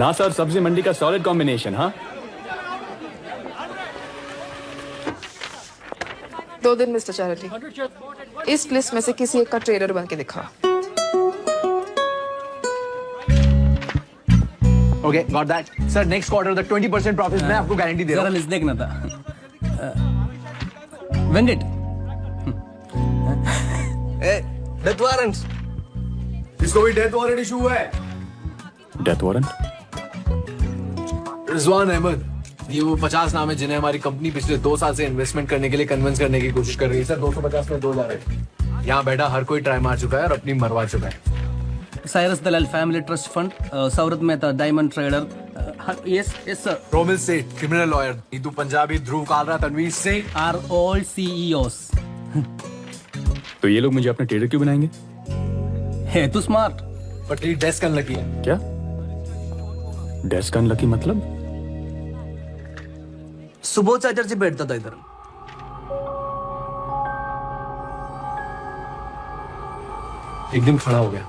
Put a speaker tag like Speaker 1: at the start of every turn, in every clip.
Speaker 1: NASA और सब्जी मंडी का सॉलिड कॉम्बिनेशन। हाँ,
Speaker 2: 2 दिन मिस्टर चैरिटी, इस लिस्ट में से किसी एक का ट्रेडर बन के दिखा।
Speaker 3: Okay, got that. Sir, next quarter the 20% profit मैं आपको गारंटी दे रहा
Speaker 4: जरा
Speaker 3: हूँ।
Speaker 4: लिस्ट देखना था। Venkat,
Speaker 3: death warrant. इसको भी डेथ वारंट इशू हुआ है।
Speaker 1: Death warrant?
Speaker 3: रिजवान अहमद, ये वो 50 नाम है जिन्हें हमारी कंपनी पिछले 2 साल से इन्वेस्टमेंट करने के लिए कन्विंस करने की कोशिश कर रही है। सर 250 में 2 जा रहे हैं। यहाँ बैठा हर कोई ट्राई मार चुका है और अपनी मरवा चुका है।
Speaker 4: Cyrus Dalal family trust fund, Saurat Mehta diamond trader. Yes yes sir,
Speaker 3: Romil Seth criminal lawyer, Neetu Punjabi, Dhruv Kalra, Tanveer Singh
Speaker 4: are all CEOs।
Speaker 1: तो ये लोग मुझे अपने ट्रेडर क्यों बनाएंगे?
Speaker 4: है तू स्मार्ट।
Speaker 3: बट ये डेस्क अनलकी है।
Speaker 1: क्या डेस्क अनलकी मतलब?
Speaker 4: सुबोध चैटर्जी बैठता था इधर।
Speaker 3: एक दिन खड़ा हो गया।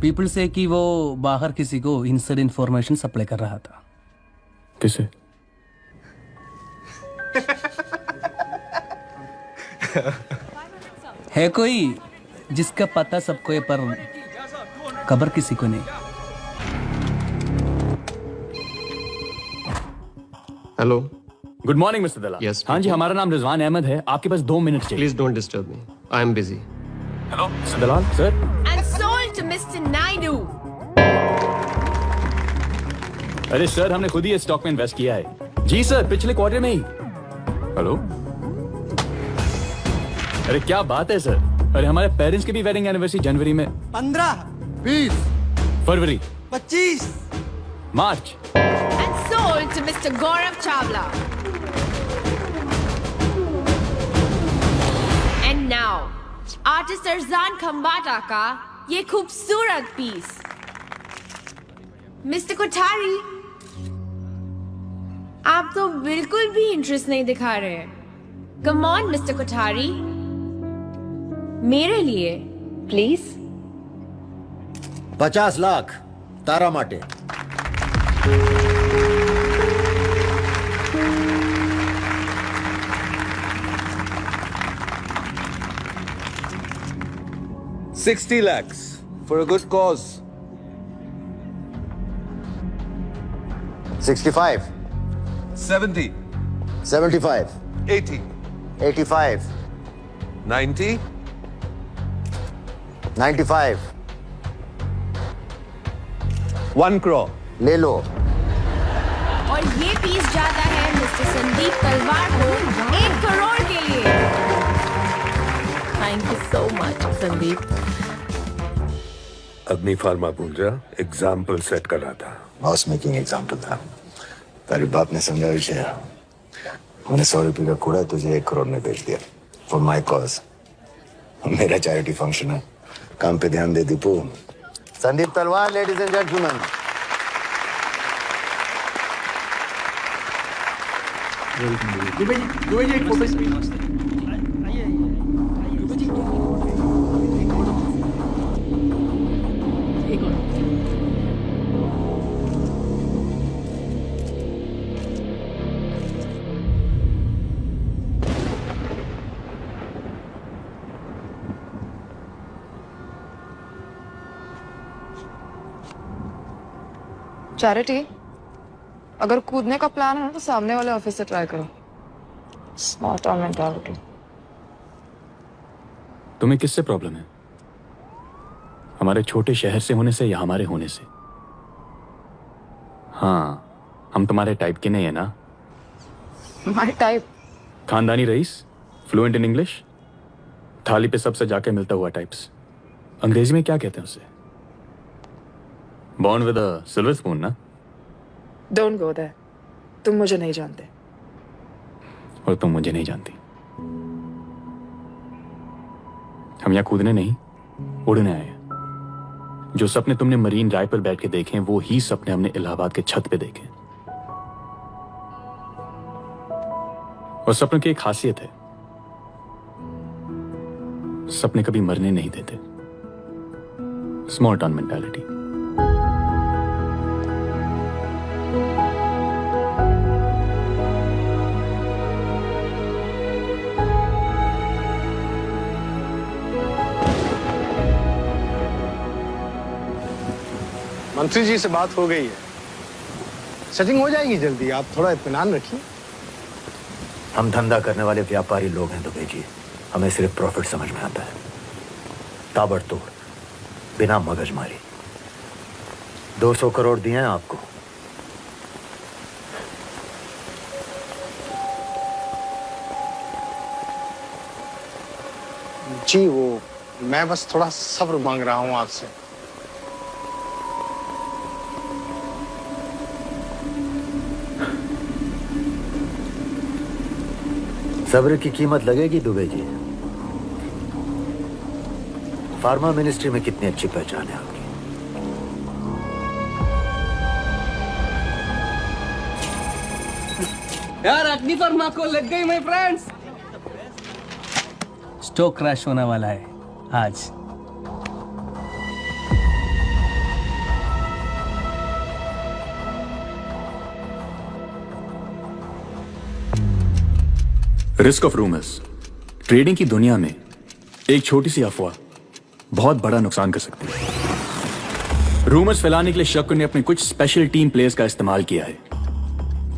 Speaker 4: पीपल से कि वो बाहर किसी को इनसाइड इंफॉर्मेशन सप्लाई कर रहा था।
Speaker 1: किसे?
Speaker 4: है कोई जिसका पता सबको है पर खबर किसी को नहीं।
Speaker 5: हेलो,
Speaker 1: गुड मॉर्निंग मिस्टर दलाल।
Speaker 5: Yes,
Speaker 1: हाँ जी, हमारा नाम रिजवान अहमद है। आपके पास 2 मिनट चाहिए।
Speaker 5: Please don't disturb me, I am busy.
Speaker 1: Hello mister Dalal. Sir,
Speaker 6: And sold to Mr. Naidu.
Speaker 1: अरे सर, हमने खुद ही इस स्टॉक में इन्वेस्ट किया है। जी सर, पिछले क्वार्टर में ही। हेलो, अरे क्या बात है सर। अरे हमारे पेरेंट्स की भी वेडिंग एनिवर्सरी जनवरी में।
Speaker 7: 15, 20,
Speaker 1: फरवरी,
Speaker 7: 25।
Speaker 1: मार्च।
Speaker 6: And sold to Mr. Gaurav Chawla. And now, artist Arjan Khambata का ये खूबसूरत पीस। मिस्टर कोठारी, आप तो बिल्कुल भी इंटरेस्ट नहीं दिखा रहे हैं। कम ऑन मिस्टर कोठारी, मेरे लिए प्लीज।
Speaker 7: 50 लाख तारा माटे। $60 lakhs for a good cause.
Speaker 8: 65,
Speaker 9: 70,
Speaker 8: 75,
Speaker 9: 80,
Speaker 8: 85,
Speaker 9: 90,
Speaker 8: 95,
Speaker 9: 1 crore.
Speaker 8: ले लो।
Speaker 6: और ये पीस जाता है मिस्टर संदीप तलवार को 1 करोड़ के लिए। Thank you so much Sandeep.
Speaker 9: अग्नि फार्मा भूल जा, एग्जाम्पल सेट कर रहा था।
Speaker 8: हाउस मेकिंग एग्जाम्पल था। तेरे बाप ने समझा विषय। मैंने 100 रुपये का कूड़ा तुझे 1 करोड़ में बेच दिया फॉर माई कॉज। मेरा चैरिटी फंक्शन है, काम पे ध्यान दे दीपू। संदीप तलवार, लेडीज एंड जेंटलमैन।
Speaker 2: चैरिटी, अगर कूदने का प्लान है ना तो सामने वाले ऑफिस से ट्राई करो। स्मार्ट और मेंटालिटी।
Speaker 1: तुम्हें किससे प्रॉब्लम है? हमारे छोटे शहर से होने से या हमारे होने से? हाँ, हम तुम्हारे टाइप के नहीं है ना।
Speaker 2: My type.
Speaker 1: खानदानी रईस, फ्लुएंट इन इंग्लिश, थाली पे सबसे जाके मिलता हुआ टाइप्स। अंग्रेजी में क्या कहते हैं उसे? Born with a silver spoon ना?
Speaker 2: Don't go there. तुम मुझे नहीं जानते।
Speaker 1: और तुम मुझे नहीं जानती। हम यहाँ कूदने नहीं, उड़ने आए हैं। जो सपने तुमने मरीन ड्राइव पर बैठ के देखे हैं, वो ही सपने हमने इलाहाबाद के छत पे देखे। और सपनों की एक खासियत है, सपने कभी मरने नहीं देते। Small town mentality.
Speaker 10: मंत्री जी से बात हो गई है, सेटिंग हो जाएगी जल्दी, आप थोड़ा इत्मीनान रखिए।
Speaker 8: हम धंधा करने वाले व्यापारी लोग हैं दुबे जी, हमें सिर्फ प्रॉफिट समझ में आता है। ताबड़तोड़, बिना मगजमारी। 200 करोड़ दिए हैं आपको।
Speaker 10: जी वो मैं बस थोड़ा सब्र मांग रहा हूं आपसे।
Speaker 8: सब्र की कीमत लगेगी दुबे जी। फार्मा मिनिस्ट्री में कितनी अच्छी पहचान है आपकी।
Speaker 4: यार अग्नि फार्मा को लग गई माय फ्रेंड्स। स्टॉक क्रैश होने वाला है आज।
Speaker 1: Risk of rumours. ट्रेडिंग की दुनिया में एक छोटी सी अफवाह बहुत बड़ा नुकसान कर सकती है। रूमर्स फैलाने के लिए शक्कुन ने अपने कुछ स्पेशल टीम प्लेयर्स का इस्तेमाल किया है।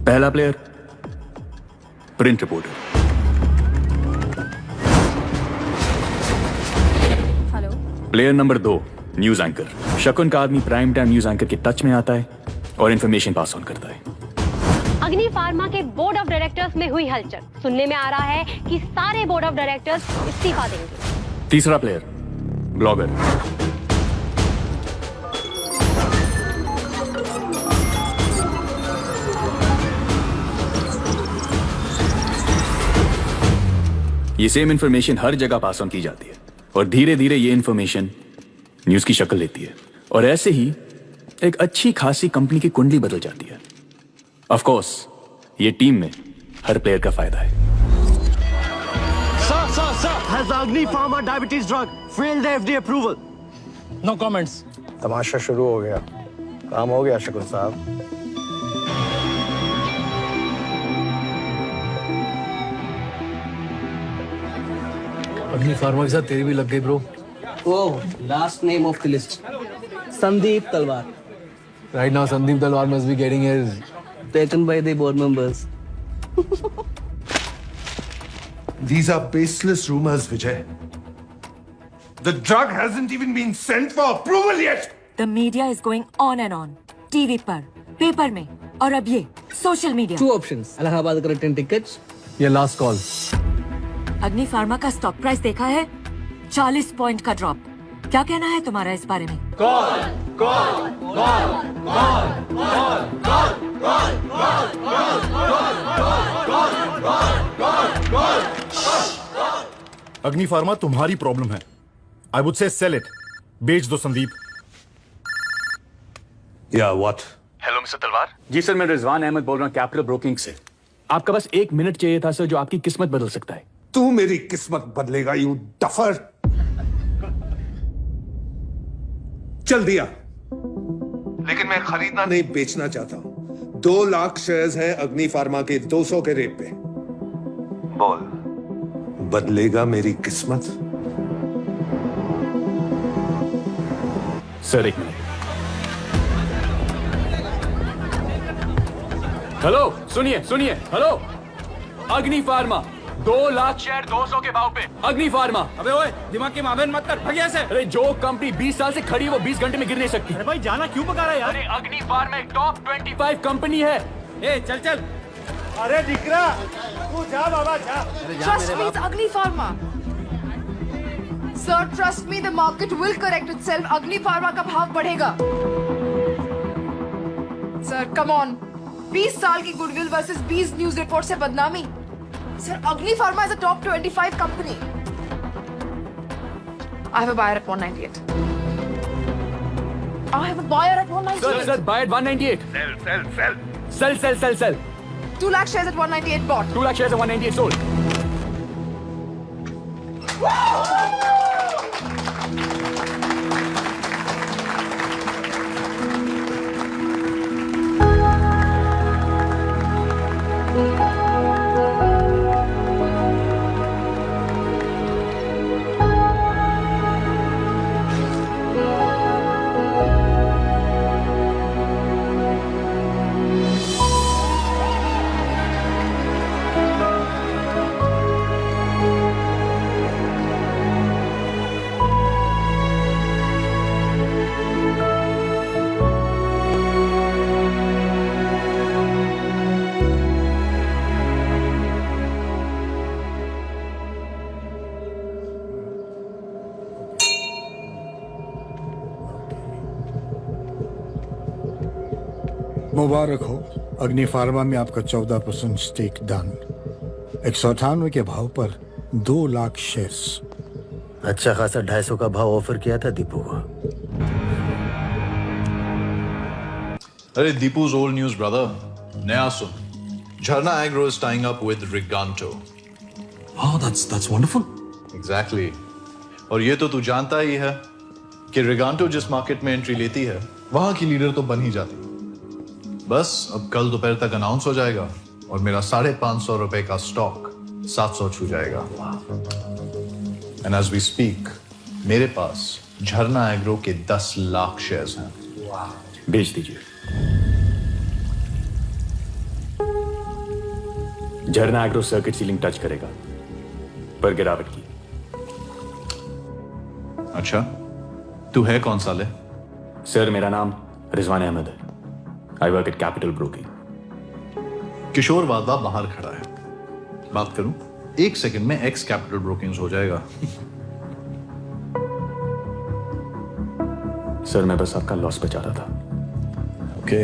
Speaker 1: पहला player print reporter.
Speaker 6: Hello.
Speaker 1: Player number 2 news anchor. Shakkun का आदमी प्राइम टाइम न्यूज एंकर के टच में आता है और इंफॉर्मेशन पास ऑन करता है।
Speaker 11: अग्नि फार्मा के बोर्ड ऑफ डायरेक्टर्स में हुई हलचल। सुनने में आ रहा है कि सारे बोर्ड ऑफ डायरेक्टर्स इस्तीफा देंगे।
Speaker 1: तीसरा प्लेयर ब्लॉगर। ये सेम इंफॉर्मेशन हर जगह पास ऑन की जाती है और धीरे धीरे ये इंफॉर्मेशन न्यूज की शक्ल लेती है और ऐसे ही एक अच्छी खासी कंपनी की कुंडली बदल जाती है। ऑफ कोर्स ये टीम में हर प्लेयर का फायदा है।
Speaker 10: Sir, has the Agni Pharma diabetes drug failed the FDA approval? No comments. तमाशा शुरू हो गया, काम हो गया शकुन साहब।
Speaker 3: अग्नि फार्मा के साथ तेरी भी लग गई bro.
Speaker 4: Oh, last name of the list Sandeep तलवार।
Speaker 3: Right now Sandeep Dalwar must be getting his
Speaker 4: Taken by the board members.
Speaker 9: These are baseless rumors, Vijay. The drug hasn't even been sent for approval yet.
Speaker 12: The media is going on and on. TV पर, paper में और अब ये social media.
Speaker 4: Two options. Allahabad का return tickets
Speaker 3: या last call.
Speaker 12: अग्नि pharma का stock price देखा है? 40 पॉइंट का ड्रॉप। क्या कहना है तुम्हारा इस बारे में?
Speaker 10: अग्नि फार्मा तुम्हारी प्रॉब्लम है। I would say sell it, बेच दो Sandeep.
Speaker 9: Yeah, what?
Speaker 1: Hello mister Talwar. जी सर, मैं रिजवान अहमद बोल रहा हूँ कैपिटल ब्रोकिंग से। आपका बस 1 मिनट चाहिए था सर, जो आपकी किस्मत बदल सकता है।
Speaker 9: तू मेरी किस्मत बदलेगा, यू डफर। चल दिया, लेकिन मैं खरीदना नहीं बेचना चाहता हूं। 2 लाख शेयर्स है अग्नि फार्मा के 200 के रेट पे। बोल, बदलेगा मेरी किस्मत?
Speaker 1: Sir 1 minute. हेलो, सुनिए। हेलो, अग्नि फार्मा 2 लाख शेयर 200 के भाव पे। अग्नि फार्मा।
Speaker 10: अबे ओए, दिमाग की मावेन मत कर, भगिया से।
Speaker 1: अरे जो कंपनी 20 साल से खड़ी है वो 20 घंटे में गिर नहीं सकती।
Speaker 10: अरे भाई जाना क्यों पका रहा है यार?
Speaker 1: अरे अग्नि फार्मा एक टॉप 25 कंपनी है।
Speaker 10: ए चल। अरे दिकरा, तू जा बाबा जा।
Speaker 2: Trust me, it's Agni Pharma. Sir, trust me, the market will correct itself. Agni Pharma का भाव बढ़ेगा। Sir, come on. 20 साल की गुडविल वर्सेस 20 न्यूज रिपोर्ट से बदनामी। Sir, Agni Pharma is a top 25 company. I have a buyer at 198. I have a buyer at 198.
Speaker 1: Sir, buy at 198. Sell. 2
Speaker 2: 2 lakh shares at 198 bought.
Speaker 1: 2 lakh shares at 198 sold.
Speaker 13: मुबारक हो, अग्नि pharma में आपका 14% stake done. 198 के भाव पर 2 lakh shares.
Speaker 8: अच्छा खासा 250 का भाव ऑफर किया था दीपू को।
Speaker 14: अरे दीपू's old news brother, नया सुन। झरना agro is tying up with Riganto.
Speaker 3: Wow, that's wonderful.
Speaker 14: Exactly. और ये तो तू जानता ही है कि रिगांटो जिस मार्केट में एंट्री लेती है वहां की लीडर तो बन ही जाती है। बस अब कल दोपहर तक अनाउंस हो जाएगा और मेरा 550 रुपए का स्टॉक 700 छू जाएगा। एंड एज वी स्पीक मेरे पास झरना एग्रो के 10 लाख शेयर्स हैं।
Speaker 1: भेज दीजिए। झरना एग्रो सर्किट सीलिंग टच करेगा पर गिरावट की।
Speaker 14: अच्छा, तू है कौन साले?
Speaker 1: सर मेरा नाम रिजवान अहमद है। I work at Capital Broking.
Speaker 14: Kishore वादा बाहर खड़ा है, बात करूं? 1 सेकंड में एक्स कैपिटल ब्रोकिंग हो जाएगा।
Speaker 1: सर मैं बस आपका लॉस बचा रहा था।
Speaker 14: ओके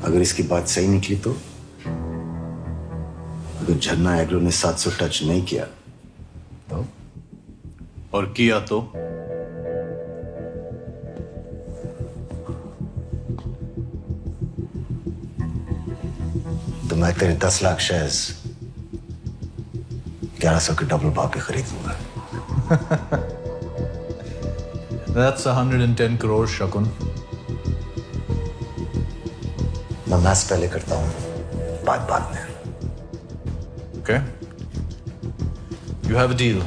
Speaker 8: अगर इसकी बात सही निकली तो अगर झरना एग्रो ने 700 टच नहीं किया तो
Speaker 14: और किया तो
Speaker 8: मैं तेरे 10 लाख शेयर्स 1100 के डबल भाव पे खरीद लूंगा।
Speaker 14: That's 110 crore शकुन।
Speaker 8: मैं मैथ्स पहले करता हूं, बाद में।
Speaker 14: Okay, you have a deal.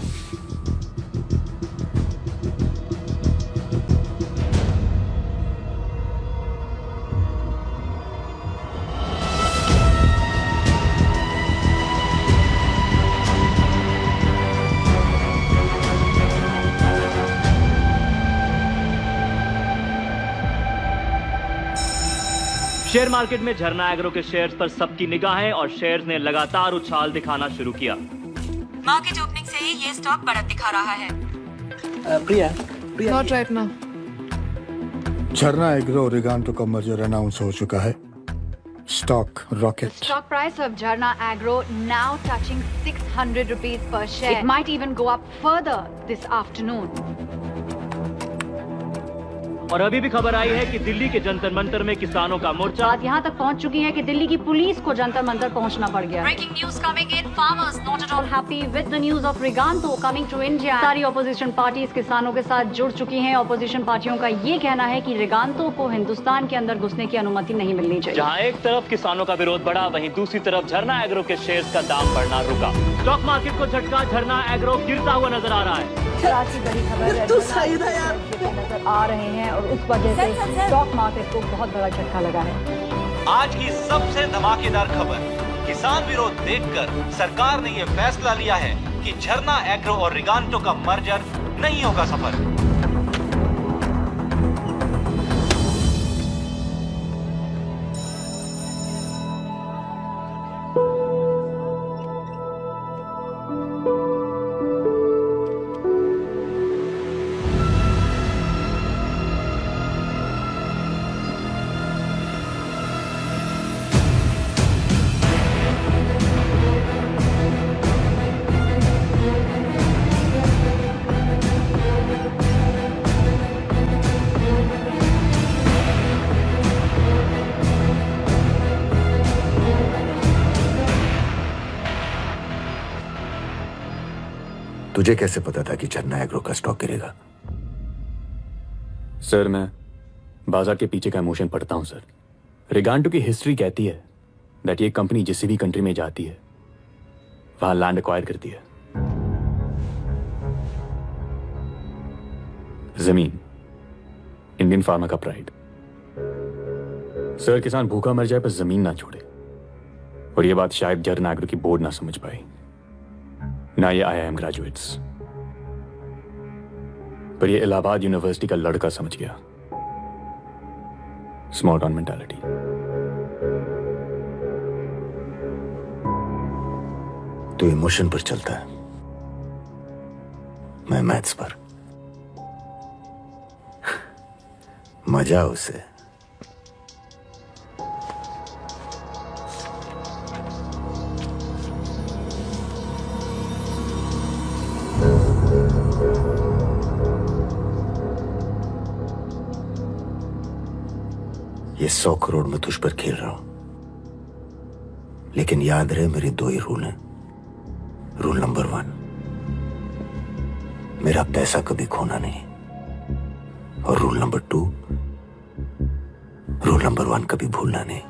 Speaker 15: Share market में झरना एग्रो के शेयर्स पर सबकी निगाहें और शेयर्स ने लगातार उछाल दिखाना शुरू किया।
Speaker 12: मार्केट ओपनिंग से ही ये स्टॉक बढ़त दिखा रहा है।
Speaker 4: प्रिया,
Speaker 2: Not right now.
Speaker 13: झरना एग्रो और रिगांटो का मर्जर अनाउंस हो चुका है। Stock rocket.
Speaker 6: Stock price of Jharna Agro now touching 600 rupees per share. It might even go up further this afternoon.
Speaker 15: और अभी भी खबर आई है कि दिल्ली के जंतर मंतर में किसानों का मोर्चा
Speaker 6: बात यहाँ तक पहुँच चुकी है कि दिल्ली की पुलिस को जंतर मंतर पहुँचना पड़ गया।
Speaker 11: Breaking news coming in. Farmers not at all
Speaker 6: All happy with the news of Riganto coming to India. सारी ऑपोजिशन पार्टीज किसानों के साथ जुड़ चुकी हैं। ऑपोजिशन पार्टियों का ये कहना है कि रिगांतो को हिंदुस्तान के अंदर घुसने की अनुमति नहीं मिलनी चाहिए।
Speaker 15: जहां एक तरफ किसानों का विरोध बढ़ा, वहीं दूसरी तरफ झरना एग्रो के शेयर्स का दाम बढ़ना रुका। स्टॉक मार्केट को झटका, झरना एग्रो गिरता हुआ नजर आ रहा है।
Speaker 2: आज की बड़ी खबर है नजर आ रहे हैं और उस वजह से स्टॉक मार्केट को बहुत बड़ा झटका लगा है।
Speaker 16: आज की सबसे धमाकेदार खबर, किसान विरोध देखकर सरकार ने यह फैसला लिया है कि झरना एग्रो और रिगांटो का मर्जर नहीं होगा सफल।
Speaker 8: तुझे कैसे पता था कि झरना एग्रो का स्टॉक गिरेगा?
Speaker 1: सर मैं बाजार के पीछे का इमोशन पढ़ता हूं सर। रिगांटो की हिस्ट्री कहती है दैट ये कंपनी जिस भी कंट्री में जाती है वहां लैंड एक्वायर करती है। जमीन इंडियन फार्मा का प्राइड। सर किसान भूखा मर जाए पर जमीन ना छोड़े, और ये बात शायद झरना एग्रो की बोर्ड ना समझ पाई, ना ये IIM ग्रेजुएट्स, पर ये इलाहाबाद यूनिवर्सिटी का लड़का समझ गया। Small town mentality.
Speaker 8: तू इमोशन पर चलता है, मैं मैथ्स पर। मजा उसे। ये 100 करोड़ में तुझ पर खेल रहा हूं, लेकिन याद रहे मेरे 2 ही रूल हैं। रूल नंबर 1, मेरा पैसा कभी खोना नहीं, और रूल नंबर 2, रूल नंबर 1 कभी भूलना नहीं।